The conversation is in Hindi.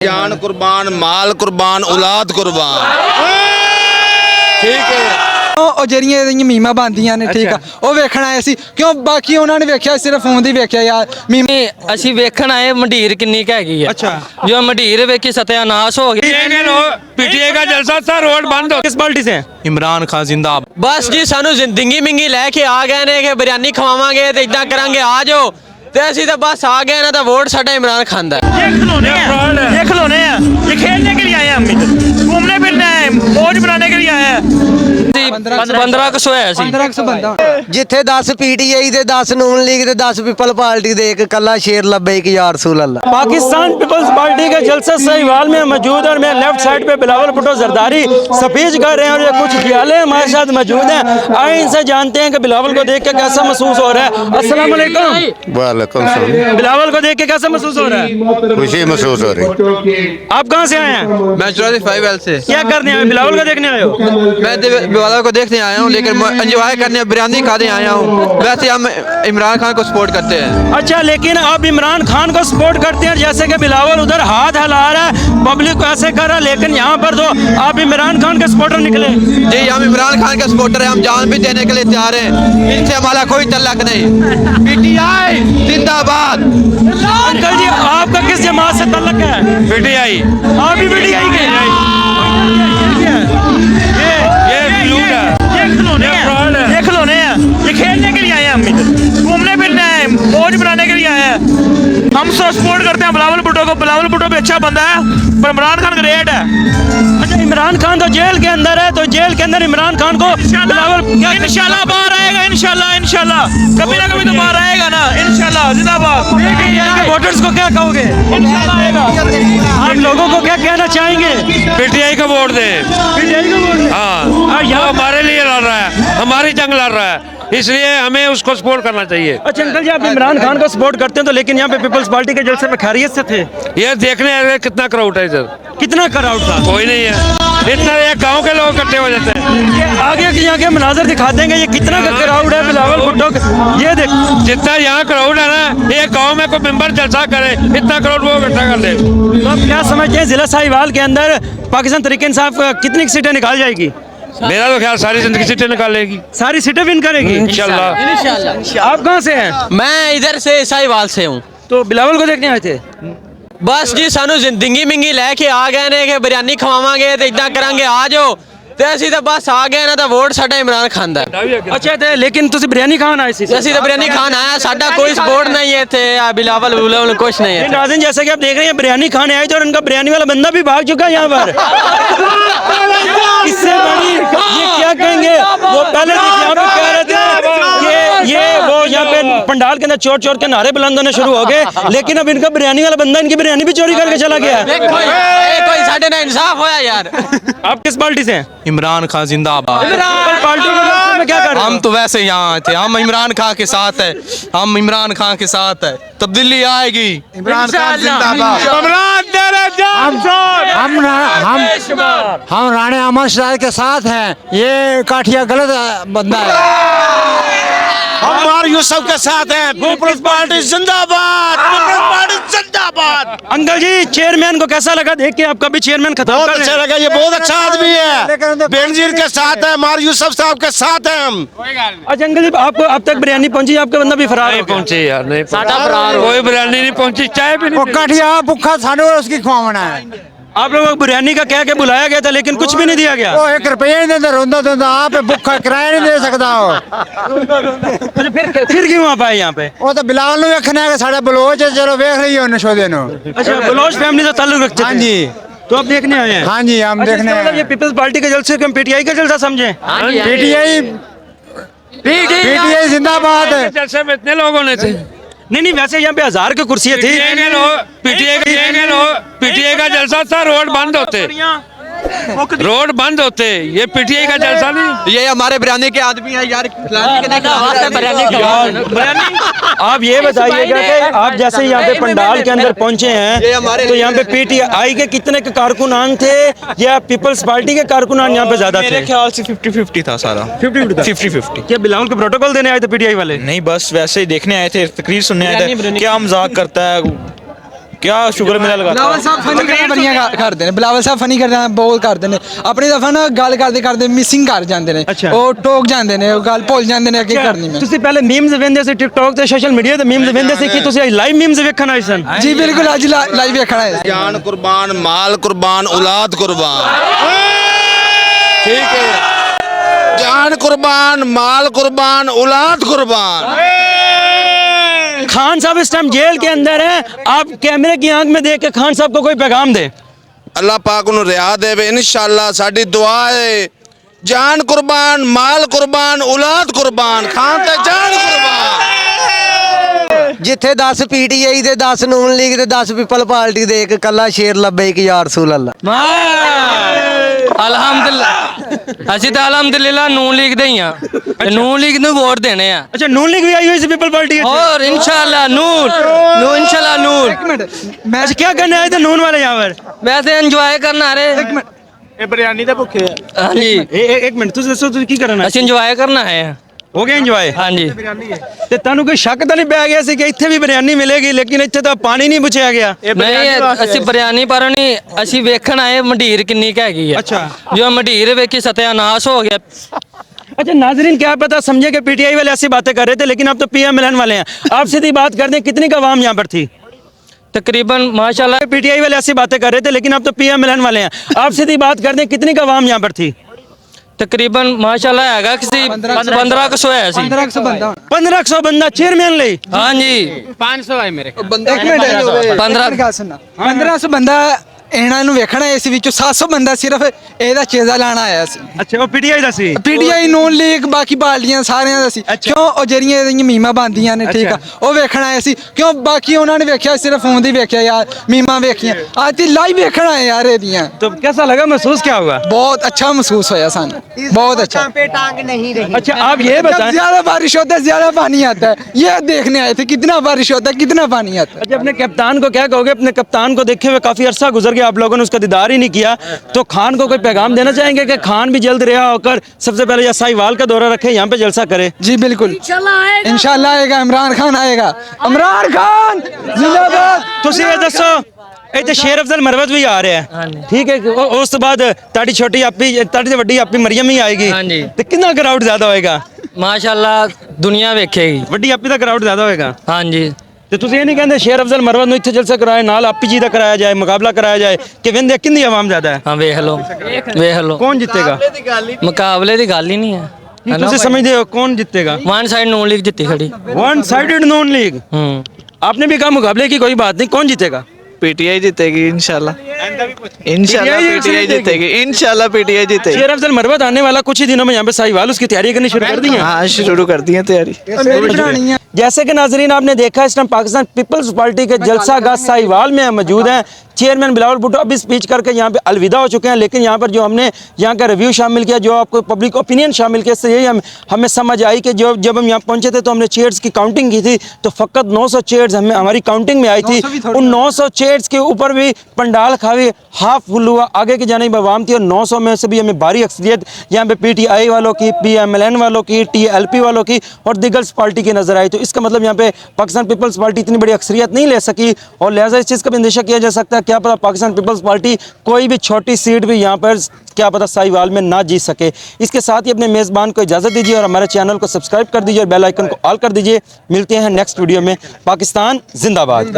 जान कुर्बान, माल कुर्बान, औलाद कुर्बान। ठीक है। ਉਹ ਜਿਹੜੀਆਂ ਇਹਦੀਆਂ ਮੀਮਾਂ ਬਣਦੀਆਂ ਨੇ ਠੀਕ ਆ ਉਹ ਵੇਖਣ ਆਏ ਸੀ ਕਿਉਂ ਬਾਕੀ ਉਹਨਾਂ ਨੇ ਵੇਖਿਆ ਸਿਰਫ ਫੋਨ ਦੀ ਵੇਖਿਆ ਯਾਰ ਮੀਮੇ ਅਸੀਂ ਵੇਖਣ ਆਏ ਮੰਡੀਰ ਕਿੰਨੀ ਕੁ ਹੈਗੀ ਆ। अच्छा ਜੋ ਮੰਡੀਰ ਵੇਖੀ ਸਤਿਆਨਾਸ਼ ਹੋ ਗਿਆ। पीटीए का जलसा था, रोड बंद हो। किस पार्टी से इमरान खान जिंदाबाद। ਬਸ ਜੀ ਸਾਨੂੰ ਜ਼ਿੰਦਗੀ ਮਿੰਗੀ ਲੈ ਕੇ ਆ ਗਏ ਨੇ ਕਿ ਬਿਰਿਆਨੀ ਖਵਾਵਾਂਗੇ ਤੇ ਇਦਾਂ ਕਰਾਂਗੇ ਆ ਜਾਓ ਤੇ ਅਸੀਂ ਤਾਂ ਬਸ ਆ ਗਏ ਨਾ ਤਾਂ ਵੋਟ ਸਾਡਾ ਇਮਰਾਨ ਖਾਨ ਦਾ ਹੈ। ये खिलौने हैं, ये खिलौने हैं, ये खेलने के लिए आए हैं हम इधर, घूमने फिरने आए हैं, मौज बनाने के लिए आए हैं। 1500 ਹੋਇਆ ਸੀ। 1500 ਬੰਦਾ ਜਿੱਥੇ 10 ਪੀਟੀਆਈ ਦੇ 10 ਨੂਨ ਲੀਗ ਦੇ 10 ਪੀਪਲ ਪਾर्टी ਦੇ ਇੱਕ ਕੱਲਾ ਸ਼ੇਰ ਲੱਭੇ ਇੱਕ ਯਾਰ रसूल अल्लाह। पाकिस्तान पीपल्स पार्टी के जलसा साहिवाल में मौजूद है और मैं लेफ्ट साइड पे बिलावल भुट्टो जरदारी स्पीच कर रहे हैं और ये कुछ खियाले हमारे साथ मौजूद हैं। आए इनसे जानते हैं कि बिलावल को देख के कैसा महसूस हो रहा है। अस्सलाम वालेकुम। वालेकुम सलाम। बिलावल को देख के कैसा महसूस हो रहा है? खुशी महसूस हो रही। आप कहाँ से आए हैं? मैं 5 से। क्या करने आए? बिलावल को देखने आए हो? मैं बिलावल को देखने आया हूँ लेकिन एंजॉय करने बिरयानी खाने आया हूँ। वैसे हम इमरान खान को सपोर्ट करते हैं। अच्छा, लेकिन आप इमरान खान को सपोर्ट करते हैं जैसे कि बिलावल उधर हाथ हिला रहा है, पब्लिक को ऐसे कर रहा है, लेकिन यहाँ पर तो आप इमरान खान के सपोर्टर निकले। जी हम इमरान खान के सपोर्टर हैं, हम जान भी देने के लिए तैयार हैं। इनसे हमारा कोई तल्लक नहीं। पीटीआई जिंदाबाद। अंकल जी, आपका किस जमात से तल्लक है? पीटीआई, आप भी पीटीआई के? ये खिलौने हैं, ये खिलौने हैं, ये खेलने के लिए आए हैं हम इधर, घूमने फिरने आए हैं, मौज बनाने के लिए आए हैं। हम सब सपोर्ट करते हैं बिलावल भुट्टो को। बिलावल भुट्टो भी अच्छा बंदा है पर इमरान खान ग्रेट है। अच्छा, इमरान खान तो जेल के अंदर है, तो जेल के अंदर इमरान खान को बिलावल इंशाल्लाह बाहर आएगा, इंशाल्लाह इंशाल्लाह कभी ना कभी तो बाहर आएगा ना, इंशाल्लाह जिंदाबाद। वोटर्स को क्या कहोगे? आप लोगों को क्या कहना चाहेंगे? पीटीआई का वोट दे। पीटीआई को वोट? हाँ, वो हमारे लिए लड़ रहा है, हमारी जंग लड़ रहा है, इसलिए हमें उसको सपोर्ट करना चाहिए। अच्छा अंकल जी, आप इमरान खान को सपोर्ट करते हैं तो लेकिन यहाँ पे पीपल्स पार्टी के जलसे में खैरियत से थे? ये देखने आ रहे कितना क्राउड है इधर। कितना क्राउड था? कोई नहीं है, इतना एक गांव के लोग इकट्ठे हो जाते हैं। ये आगे के यहाँ के मनाजर दिखा देंगे ये कितना का क्राउड है बिलावल भुट्टो का। ये देख, जितना यहाँ क्राउड है ना, एक गांव में कोई मेंबर जलसा करे इतना क्राउड वो इकट्ठा कर ले। तो आप क्या समझते हैं जिला साहिवाल के अंदर पाकिस्तान तहरीक इंसाफ कितनी सीटें निकाल जाएगी? मेरा तो ख्याल सारी जिंदगी सीटें निकालेगी, सारी सीटें विन करेगी इंशाल्लाह। आप कहाँ से हैं? मैं इधर से साहिवाल से हूँ। तो बिलावल को देखने आए थे? ਬਸ ਜੀ ਸਾਨੂੰ ਜ਼ਿੰਦਗੀ ਮਿੰਗੀ ਲੈ ਕੇ ਆ ਗਏ ਨੇ ਕਿ ਬਿਰਿਆਨੀ ਖਵਾਵਾਂਗੇ ਤੇ ਇਦਾਂ ਕਰਾਂਗੇ ਆ ਜਾਓ ਤੇ ਅਸੀਂ ਤਾਂ ਬਸ ਆ ਗਏ ਨਾ ਤਾਂ ਵੋਟ ਸਾਡਾ ਇਮਰਾਨ ਖਾਨ ਦਾ ਹੈ। अच्छा थे, लेकिन तुसी बिरयानी खान आए सी? ਅਸੀਂ ਤਾਂ ਬਿਰਿਆਨੀ ਖਾਣ ਆਇਆ, ਸਾਡਾ ਕੋਈ ਸਪੋਰਟ ਨਹੀਂ ਹੈ ਇੱਥੇ ਆ ਬਿਲਾਵਲ ਬੁਲਾਵਲ ਕੁਛ नहीं है। नाज़रीन, जैसे कि आप देख रहे हैं बिरयानी खाने आए थे और उनका बिरयानी वाला बंदा भी भाग चुका है यहाँ पर। इससे बड़ी ये क्या कहेंगे, वो पहले यहाँ पे कह रहे थे ये वो यहाँ पे पंडाल के अंदर चोर चोर के नारे बुलंद होने शुरू हो गए, लेकिन अब इनका बिरयानी वाला बंदा इनकी बिरयानी भी चोरी करके चला गया है। कोई साढ़े ना इंसाफ होया यार। आप किस पार्टी से हैं? इमरान खान जिंदाबाद। पार्टी में क्या कर रहे हम तो वैसे यहाँ आए थे, हम इमरान खान के साथ है, हम इमरान खान के साथ है, तब्दीली आएगी। इमरान खान जिंदाबाद। हम राणे अमर शाह के साथ हैं। ये काठिया गलत बंदा है। हम मार यूसुफ के साथ हैं। पीपल्स पार्टी जिंदाबाद, पीपल्स पार्टी जिंदाबाद। अंकल जी, चेयरमैन को कैसा लगा देख के? आपका भी चेयरमैन खत्म बहुत अच्छा लगा, ये बहुत अच्छा आदमी है। बेनजीर के साथ है, मार यूसुफ साहब के साथ हैं हम। अच्छा अंकल जी, आपको अब तक बिरयानी पहुंची? आपका बंदा भी फरार नहीं हो गया? पहुंची यार, नहीं कोई बिरयानी नहीं पहुंची, चाय भी नहीं। काठिया भुखा थाने और उसकी खुआवना है। आप लोगों को बिरयानी का कह के बुलाया गया था लेकिन कुछ भी नहीं दिया गया। वो 1 रुपया नहीं देता, रोंदा धोंदा आप भुखा किराया नहीं दे सकता हो। अच्छा, फिर क्यों आप आए यहाँ पे? वो तो बिलावल ਨੂੰ ਵੇਖਣਾ ਹੈ ਸਾਡਾ ਬਲੋਚ ਹੈ, ਚਲੋ ਵੇਖ ਲਈਏ ਉਹਨੇ ਸ਼ੋਦੇ ਨੂੰ। अच्छा, बलोच फैमिली से ताल्लुक रखते थे? हाँ जी, तो आप देखने आए हैं? हाँ जी, हम अच्छा, देखने इसका मतलब ये आए। पीपल्स पार्टी के जलसे को हम पीटीआई का जलसा समझे? पीटीआई जिंदाबाद। जलसे में इतने लोग होने थे। नहीं वैसे यहाँ पे 1000 की कुर्सियाँ थी। पीटीआई का जलसा था, रोड बंद होते, रोड बंद होते, ये पीटीआई का जलसा नहीं। ये हमारे बिरयानी के आदमी है यार। आप ये बताइएगा कि आप जैसे यहाँ पे पंडाल के अंदर पहुंचे हैं तो यहाँ पे पीटीआई के कितने के कारकुनान थे या पीपल्स पार्टी के कारकुनान यहाँ पे ज्यादा थे? मेरे ख्याल से 50-50 था सारा। 50-50 क्या बिलावल के प्रोटोकॉल देने आए थे पीटीआई वाले? नहीं, बस वैसे ही देखने आए थे, तकरीर सुनने आए थे। क्या मजाक करता है क्या शुक्र मेरा लगा ਬਿਲਾਵਲ ਸਾਹਿਬ ਫਨੀ ਬੜੀਆਂ ਕਰਦੇ ਨੇ ਬਿਲਾਵਲ ਸਾਹਿਬ ਫਨੀ ਕਰਦੇ ਨੇ ਬਹੁਤ ਕਰਦੇ ਨੇ ਆਪਣੀ ਦਫਾ ਨਾ ਗੱਲ ਕਰਦੇ ਕਰਦੇ ਮਿਸਿੰਗ ਕਰ ਜਾਂਦੇ ਨੇ ਅੱਛਾ। ਉਹ ਟੋਕ ਜਾਂਦੇ ਨੇ ਉਹ ਗੱਲ ਭੁੱਲ ਜਾਂਦੇ ਨੇ ਅੱਗੇ ਕਰਨੀ ਮੈਂ ਤੁਸੀਂ ਪਹਿਲੇ ਮੀਮਸ ਵੇਖਦੇ ਸੀ ਟਿਕਟੌਕ ਤੇ ਸੋਸ਼ਲ ਮੀਡੀਆ ਤੇ ਮੀਮਸ ਵੇਖਦੇ ਸੀ ਕਿ ਤੁਸੀਂ ਲਾਈਵ ਮੀਮਸ ਵੇਖਣ ਆਏ ਸਨ ਜੀ ਬਿਲਕੁਲ ਅੱਜ ਲਾਈਵ ਵੇਖਣਾ ਹੈ जान कुर्बान माल कुर्बान औलाद कुर्बान ठीक है जान कुर्बान माल कुर्बान औलाद कुर्बान खान साहब इस टाइम जेल के अंदर है आप कैमरे की आंख में देख के खान साहब को कोई पैगाम दे अल्लाह पाक ਨੂੰ ਰਿਆ ਦੇਵੇ इंशाअल्लाह ਸਾਡੀ ਦੁਆ ਹੈ जान कुर्बान माल कुर्बान औलाद कुर्बान खान ते जान कुर्बान ਜਿੱਥੇ 10 ਪੀਟੀਆਈ ਦੇ 10 ਨੂਨ ਲੀਗ ਤੇ 10 ਪੀਪਲ ਪਾਰਟੀ ਦੇ ਇੱਕ ਕੱਲਾ ਸ਼ੇਰ ਲੱਭੇ ਇੱਕ ਯਾਰ ਰਸੂਲ ਅੱਲਾ ਅਲਹਮਦੁਲਿਲਾ ਅਸੀਂ ਤਾਂ ਅਲਹਮਦੁਲਿਲਾ ਨੂਨ ਲੀਗ ਦੇ ਹੀ ਆ ਨੂਨ ਲੀਗ ਨੂੰ ਵੋਟ ਦੇਣੇ ਆ अच्छा नून लीग भी आई हुई पीपल पार्टी और इंशाल्लाह नूर इंशाल्लाह नूर ਇੱਕ ਮਿੰਟ ਮੈਂ अच्छा क्या करने आए थे नून वाले यहाँ पर वैसे एंजॉय करना रे ਇਹ ਬਿਰਿਆਨੀ ਦੇ ਭੁੱਖੇ ਆ हाँ जी एक मिनट तुझे दसो तुझे की करना ਅਸੀਂ ਇੰਜੋਏ ਕਰਨਾ ਹੈ हो गया इंजॉय हाँ जी ਤੇ ਤੁਹਾਨੂੰ ਕੋਈ ਸ਼ੱਕ ਤਾਂ ਨਹੀਂ ਪੈ ਗਿਆ ਸੀ ਕਿ ਇੱਥੇ ਵੀ ਬਿਰਿਆਨੀ ਮਿਲੇਗੀ ਲੇਕਿਨ ਇੱਥੇ ਤਾਂ ਪਾਣੀ ਨਹੀਂ ਪੁੱਛਿਆ ਗਿਆ ਨਹੀਂ ਅਸੀਂ ਬਿਰਿਆਨੀ ਪਰ ਨਹੀਂ ਅਸੀਂ ਵੇਖਣ ਆਏ ਮੰਡੀਰ ਕਿੰਨੀ ਕੁ ਹੈਗੀ ਆ ਅੱਛਾ। ਜੋ ਮੰਡੀਰ ਵੇਖੀ ਸਤਿਆਨਾਸ਼ ਹੋ ਗਿਆ अच्छा नाजरीन क्या पता समझे कि पीटीआई वाले ऐसी बातें कर रहे थे लेकिन अब तो पीएमएलएन वाले हैं आप सीधी बात कर दें कितनी का आवाम यहाँ पर थी तकरीबन माशाल्लाह पीटीआई वाले ऐसी बातें कर रहे थे लेकिन अब तो पीएमएलएन वाले हैं आप सीधी बात कर दें कितनी का आवाम यहाँ पर थी तकरीबन माशाल्लाह हैगा किसी 1500 है सी 1500 ਬੰਦਾ 1500 बंदा चेयरमैन ले हाँ जी ਇੱਕ ਮਿੰਟ 1500 ਬੰਦਾ ਇਹਨਾਂ ਨੂੰ ਵੇਖਣਾ ਇਸ ਵਿੱਚੋਂ 700 ਬੰਦਾ ਸਿਰਫ ਇਹਦਾ ਚੇਜ਼ਾ ਲਾਣ ਆਇਆ ਸੀ अच्छा वो पीटीआई ਦਾ ਸੀ ਪੀਟੀਆਈ ਨੂਨ ਲੀਗ ਬਾਕੀ ਪਾਰਟੀਆਂ ਸਾਰਿਆਂ ਦਾ ਸੀ ਕਿਉਂ ਉਹ ਜਿਹੜੀਆਂ ਇਹਦੀਆਂ ਮੀਮਾਂ ਬਣਦੀਆਂ ਨੇ ਠੀਕ ਆ ਉਹ ਵੇਖਣ ਆਏ ਸੀ ਕਿਉਂ ਬਾਕੀ ਉਹਨਾਂ ਨੇ ਵੇਖਿਆ ਸਿਰਫ ਫੋਨ ਦੀ ਵੇਖਿਆ ਯਾਰ ਮੀਮਾਂ ਵੇਖੀਆਂ ਅੱਜ ਤੇ ਲਾਈਵ ਵੇਖਣ ਆਏ ਯਾਰ ਇਹਦੀਆਂ तो कैसा लगा महसूस क्या हुआ बहुत अच्छा महसूस होया सानू बहुत अच्छा पे टांग नहीं रही अच्छा आप ये जब बताएं ज्यादा बारिश होता है ज्यादा पानी आता है ये देखने आए थे कितना बारिश होता है कितना पानी आता है अच्छा अपने कप्तान को क्या कहोगे अपने कप्तान को देखे हुए काफी अरसा गुजर गया आप लोगों ने उसका दीदार ही नहीं किया तो खान को कोई पैगाम देना चाहेंगे कि खान भी जल्द रिहा होकर सबसे पहले या साहिवाल का दौरा रखे यहाँ पे जलसा करे जी बिल्कुल इंशाल्लाह आएगा इमरान खान आएगा इमरान खान जिंदाबाद ਤੁਸੀਂ ਇਹ ਦੱਸੋ ਇੱਥੇ ਸ਼ੇਰ ਅਫਜ਼ਲ ਮਰਵਤ ਵੀ ਆ ਰਿਹਾ ਹੈ ਠੀਕ ਹੈ ਉਸ ਤੋਂ ਬਾਅਦ ਤੁਹਾਡੀ ਛੋਟੀ ਆਪੀ ਤੁਹਾਡੀ ਵੱਡੀ ਆਪੀ ਮਰੀਮ ਵੀ ਆਏਗੀ ਹਾਂਜੀ। ਤੇ ਕਿੰਨਾ ਕਰਾਊਡ ਜ਼ਿਆਦਾ ਹੋਏਗਾ माशाल्लाह दुनिया वेखेगी ਵੱਡੀ ਆਪੀ ਦਾ ਕਰਾਊਡ ਜ਼ਿਆਦਾ ਹੋਏਗਾ हाँ जी ਤੇ ਤੁਸੀਂ ਇਹ ਨਹੀਂ ਕਹਿੰਦੇ ਸ਼ੇਰ ਅਫਜ਼ਲ ਮਰਵਤ ਨੂੰ ਇੱਥੇ ਜਲਸਾ ਕਰਾਏ ਨਾਲ ਆਪੀ ਜੀ ਦਾ ਕਰਾਇਆ ਜਾਏ ਮੁਕਾਬਲਾ ਕਰਾਇਆ ਜਾਏ ਕਿ ਵਿੰਦੇ ਕਿੰਨੀ ਆਵਾਮ ਜ਼ਿਆਦਾ ਹੈ हाँ वेख लो ਕੌਣ ਜਿੱਤੇਗਾ मुकाबले की गल ही नहीं है ਕੀ ਤੁਸੀਂ ਸਮਝਦੇ ਹੋ ਕੌਣ ਜਿੱਤੇਗਾ वन साइड नून लीग जीती खड़ी वन साइडेड नॉन लीग आपने भी कहा मुकाबले की कोई बात नहीं कौन जीतेगा पीटीआई जीतेगी इंशाल्लाह इंशाल्लाह पीटीआई जीतेगी इंशाल्लाह पीटीआई जीतेगी शेर अफजल मरवत आने वाला कुछ ही दिनों में यहाँ पे साहिवाल उसकी तैयारी करनी शुरू कर दी है हाँ शुरू कर दी है तैयारी जैसे कि नाजरीन आपने देखा इस टाइम पाकिस्तान पीपल्स पार्टी के जलसा गाह साहिवाल में मौजूद हैं चेयरमैन बिलावल भुट्टो अभी स्पीच करके यहाँ पे अलविदा हो चुके हैं लेकिन यहाँ पर जो हमने यहाँ का रिव्यू शामिल किया जो आपको पब्लिक ओपिनियन शामिल किया इससे यही हमें समझ आई कि जो जब हम यहाँ पहुँचे थे तो हमने चेयर्स की काउंटिंग की थी तो फ़कत 900 चेयर्स हमें हमारी काउंटिंग में आई थी उन 900 चेयर्स के ऊपर भी पंडाल खावी हाफ फुल हुआ आगे की जानिब आवाम थी और 900 में से भी हमें भारी अक्सरियत यहाँ पे PTI वालों की PMLN वालों की TLP वालों की और दिगर्स पार्टी की नजर आई तो इसका मतलब यहाँ पे पाकिस्तान पीपल्स पार्टी इतनी बड़ी अक्सरियत नहीं ले सकी और लिहाजा इस चीज़ का भी अंदेशा किया जा सकता है क्या पता पाकिस्तान पीपल्स पार्टी कोई भी छोटी सीट भी यहाँ पर क्या पता साहिवाल में ना जीत सके इसके साथ ही अपने मेज़बान को इजाज़त दीजिए और हमारे चैनल को सब्सक्राइब कर दीजिए और बेल आइकन को ऑल कर दीजिए मिलते हैं नेक्स्ट वीडियो में पाकिस्तान जिंदाबाद